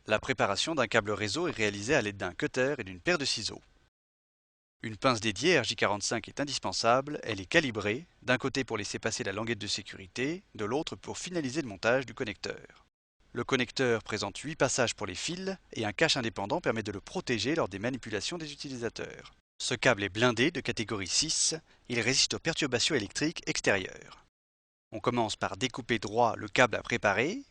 La préparation d'un câble réseau est réalisée à l'aide d'un cutter et d'une paire de ciseaux. Une pince dédiée RJ45 est indispensable, elle est calibrée, d'un côté pour laisser passer la languette de sécurité, de l'autre pour finaliser le montage du connecteur. Le connecteur présente 8 passages pour les fils et un cache indépendant permet de le protéger lors des manipulations des utilisateurs. Ce câble est blindé de catégorie 6, il résiste aux perturbations électriques extérieures. On commence par découper droit le câble à préparer,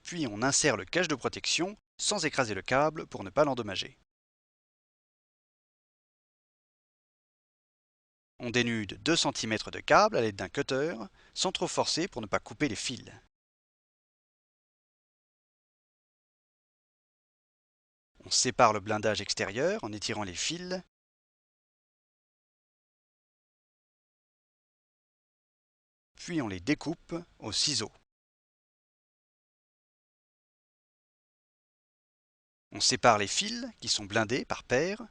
puis on insère le cache de protection sans écraser le câble pour ne pas l'endommager. On dénude 2 cm de câble à l'aide d'un cutter, sans trop forcer pour ne pas couper les fils. On sépare le blindage extérieur en étirant les fils. Puis on les découpe au ciseau. On sépare les fils qui sont blindés par paire.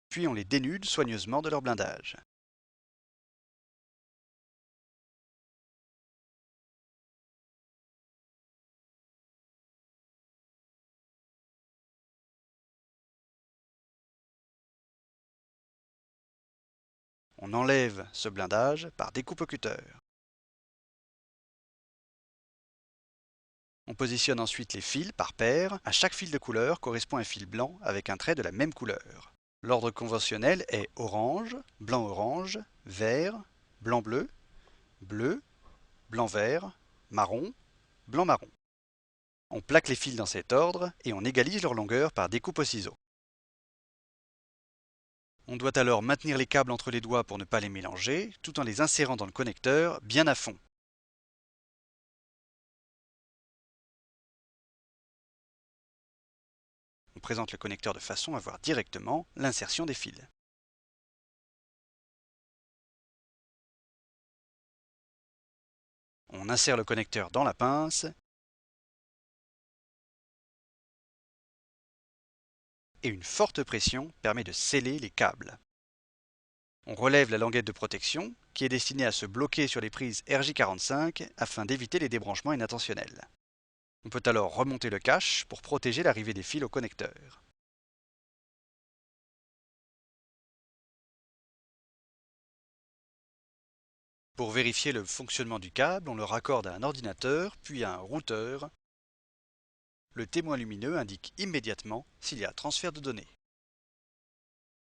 Puis on les dénude soigneusement de leur blindage. On enlève ce blindage par découpe au cutter. On positionne ensuite les fils par paire. À chaque fil de couleur correspond un fil blanc avec un trait de la même couleur. L'ordre conventionnel est orange, blanc-orange, vert, blanc-bleu, bleu, blanc-vert, marron, blanc-marron. On plaque les fils dans cet ordre et on égalise leur longueur par découpe au ciseau. On doit alors maintenir les câbles entre les doigts pour ne pas les mélanger, tout en les insérant dans le connecteur bien à fond. On présente le connecteur de façon à voir directement l'insertion des fils. On insère le connecteur dans la pince et une forte pression permet de sceller les câbles. On relève la languette de protection qui est destinée à se bloquer sur les prises RJ45 afin d'éviter les débranchements inintentionnels. On peut alors remonter le cache pour protéger l'arrivée des fils au connecteur. Pour vérifier le fonctionnement du câble, on le raccorde à un ordinateur, puis à un routeur. Le témoin lumineux indique immédiatement s'il y a transfert de données.